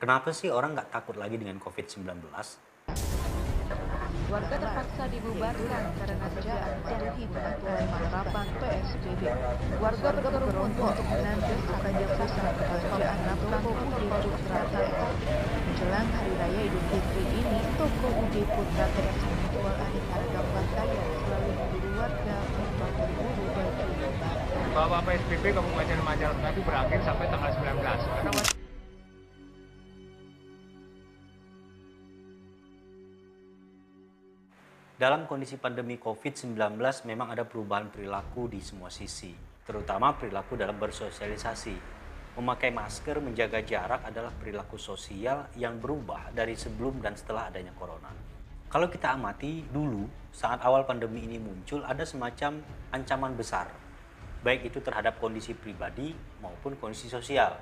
Kenapa sih orang nggak takut lagi dengan COVID-19? Warga terpaksa dibubarkan karena tidak mematuhi peraturan penerapan PSBB. Warga berkerumun untuk menanti adanya pusat perbelanjaan Toko UD Putra TS. Menjelang Hari Raya Idul Fitri ini, Toko UD Putra TS menjual aneka ragam pakaian selalu memburu warga untuk berburu baju lebaran. Bahwa PSBB Kabupaten Majalengka itu berakhir sampai tanggal 19. Karena Dalam kondisi pandemi COVID-19 memang ada perubahan perilaku di semua sisi, terutama perilaku dalam bersosialisasi. Memakai masker, menjaga jarak adalah perilaku sosial yang berubah dari sebelum dan setelah adanya corona. Kalau kita amati dulu, saat awal pandemi ini muncul, ada semacam ancaman besar, baik itu terhadap kondisi pribadi maupun kondisi sosial.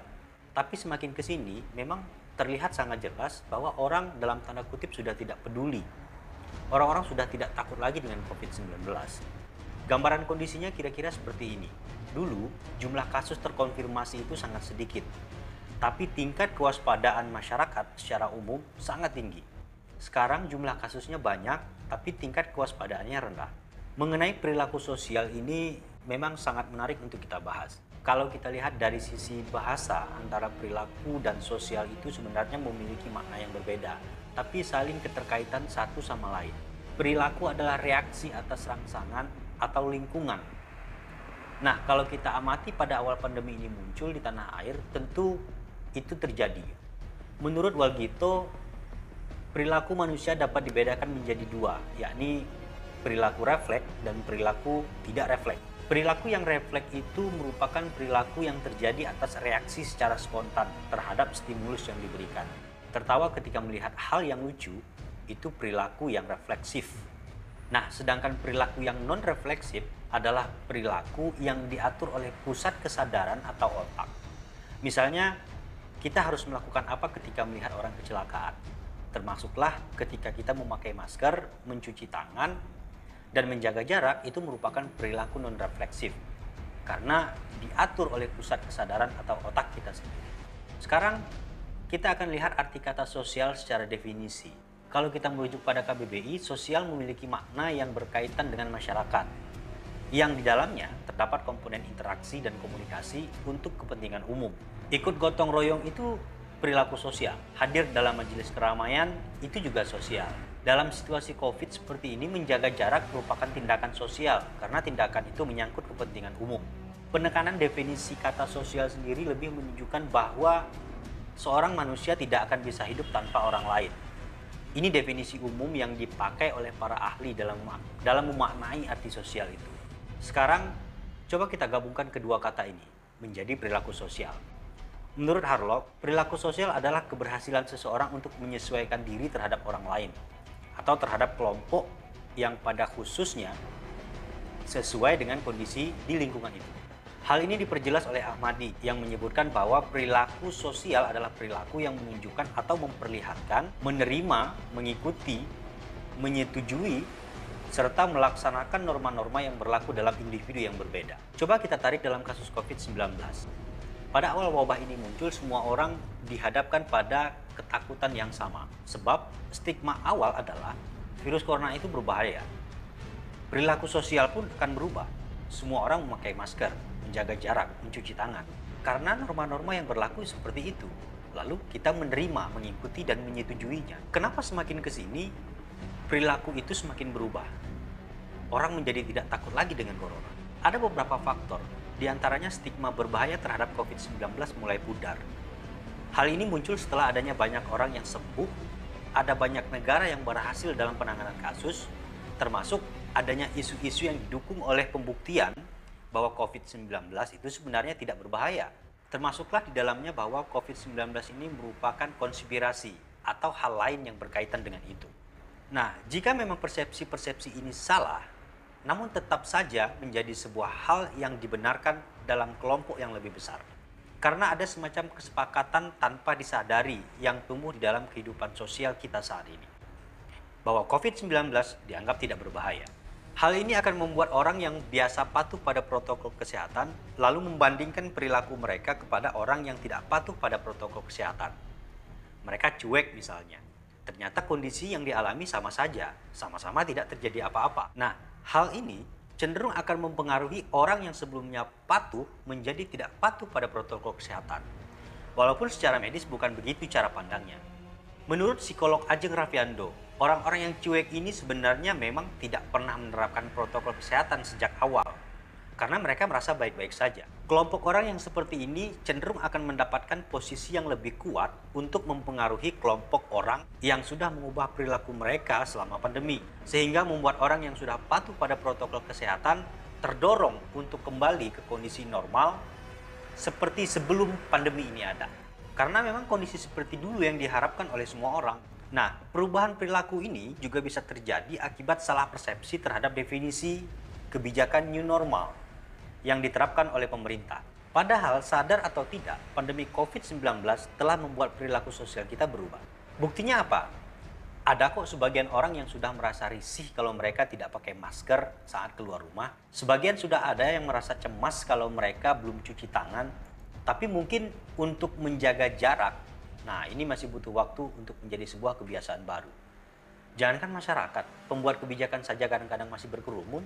Tapi semakin ke sini, memang terlihat sangat jelas bahwa orang dalam tanda kutip sudah tidak peduli. Orang-orang sudah tidak takut lagi dengan COVID-19. Gambaran kondisinya kira-kira seperti ini. Dulu, jumlah kasus terkonfirmasi itu sangat sedikit. Tapi tingkat kewaspadaan masyarakat secara umum sangat tinggi. Sekarang jumlah kasusnya banyak, tapi tingkat kewaspadaannya rendah. Mengenai perilaku sosial ini memang sangat menarik untuk kita bahas. Kalau kita lihat dari sisi bahasa, antara perilaku dan sosial itu sebenarnya memiliki makna yang berbeda, tapi saling keterkaitan satu sama lain. Perilaku adalah reaksi atas rangsangan atau lingkungan. Nah, kalau kita amati pada awal pandemi ini muncul di tanah air, tentu itu terjadi. Menurut Walgito, perilaku manusia dapat dibedakan menjadi dua, yakni perilaku refleks dan perilaku tidak refleks. Perilaku yang refleks itu merupakan perilaku yang terjadi atas reaksi secara spontan terhadap stimulus yang diberikan. Tertawa ketika melihat hal yang lucu, itu perilaku yang refleksif. Nah, sedangkan perilaku yang non-refleksif adalah perilaku yang diatur oleh pusat kesadaran atau otak. Misalnya, kita harus melakukan apa ketika melihat orang kecelakaan. Termasuklah ketika kita memakai masker, mencuci tangan, dan menjaga jarak itu merupakan perilaku non-refleksif. Karena diatur oleh pusat kesadaran atau otak kita sendiri. Sekarang, kita akan lihat arti kata sosial secara definisi. Kalau kita merujuk pada KBBI, sosial memiliki makna yang berkaitan dengan masyarakat, yang di dalamnya terdapat komponen interaksi dan komunikasi untuk kepentingan umum. Ikut gotong royong itu perilaku sosial. Hadir dalam majelis keramaian itu juga sosial. Dalam situasi COVID seperti ini, menjaga jarak merupakan tindakan sosial karena tindakan itu menyangkut kepentingan umum. Penekanan definisi kata sosial sendiri lebih menunjukkan bahwa seorang manusia tidak akan bisa hidup tanpa orang lain. Ini definisi umum yang dipakai oleh para ahli dalam memaknai arti sosial itu. Sekarang, coba kita gabungkan kedua kata ini menjadi perilaku sosial. Menurut Harlock, perilaku sosial adalah keberhasilan seseorang untuk menyesuaikan diri terhadap orang lain atau terhadap kelompok yang pada khususnya sesuai dengan kondisi di lingkungan itu. Hal ini diperjelas oleh Ahmadi yang menyebutkan bahwa perilaku sosial adalah perilaku yang menunjukkan atau memperlihatkan, menerima, mengikuti, menyetujui, serta melaksanakan norma-norma yang berlaku dalam individu yang berbeda. Coba kita tarik dalam kasus COVID-19. Pada awal wabah ini muncul, semua orang dihadapkan pada ketakutan yang sama. Sebab stigma awal adalah virus corona itu berbahaya. Perilaku sosial pun akan berubah. Semua orang memakai masker, menjaga jarak, mencuci tangan. Karena norma-norma yang berlaku seperti itu. Lalu kita menerima, mengikuti, dan menyetujuinya. Kenapa semakin ke sini perilaku itu semakin berubah? Orang menjadi tidak takut lagi dengan corona. Ada beberapa faktor. Di antaranya stigma berbahaya terhadap COVID-19 mulai pudar. Hal ini muncul setelah adanya banyak orang yang sembuh, ada banyak negara yang berhasil dalam penanganan kasus, termasuk adanya isu-isu yang didukung oleh pembuktian bahwa COVID-19 itu sebenarnya tidak berbahaya. Termasuklah di dalamnya bahwa COVID-19 ini merupakan konspirasi atau hal lain yang berkaitan dengan itu. Nah, jika memang persepsi-persepsi ini salah, namun tetap saja menjadi sebuah hal yang dibenarkan dalam kelompok yang lebih besar. Karena ada semacam kesepakatan tanpa disadari yang tumbuh di dalam kehidupan sosial kita saat ini. Bahwa COVID-19 dianggap tidak berbahaya. Hal ini akan membuat orang yang biasa patuh pada protokol kesehatan lalu membandingkan perilaku mereka kepada orang yang tidak patuh pada protokol kesehatan. Mereka cuek misalnya. Ternyata kondisi yang dialami sama saja, sama-sama tidak terjadi apa-apa. Nah, hal ini cenderung akan mempengaruhi orang yang sebelumnya patuh menjadi tidak patuh pada protokol kesehatan. Walaupun secara medis bukan begitu cara pandangnya. Menurut psikolog Ajeng Raffiando, orang-orang yang cuek ini sebenarnya memang tidak pernah menerapkan protokol kesehatan sejak awal. Karena mereka merasa baik-baik saja. Kelompok orang yang seperti ini cenderung akan mendapatkan posisi yang lebih kuat untuk mempengaruhi kelompok orang yang sudah mengubah perilaku mereka selama pandemi. Sehingga membuat orang yang sudah patuh pada protokol kesehatan terdorong untuk kembali ke kondisi normal seperti sebelum pandemi ini ada. Karena memang kondisi seperti dulu yang diharapkan oleh semua orang. Nah, perubahan perilaku ini juga bisa terjadi akibat salah persepsi terhadap definisi kebijakan new normal yang diterapkan oleh pemerintah. Padahal sadar atau tidak, pandemi COVID-19 telah membuat perilaku sosial kita berubah. Buktinya apa? Ada kok sebagian orang yang sudah merasa risih kalau mereka tidak pakai masker saat keluar rumah. Sebagian sudah ada yang merasa cemas kalau mereka belum cuci tangan. Tapi mungkin untuk menjaga jarak, nah ini masih butuh waktu untuk menjadi sebuah kebiasaan baru. Jangankan masyarakat, pembuat kebijakan saja kadang-kadang masih berkerumun.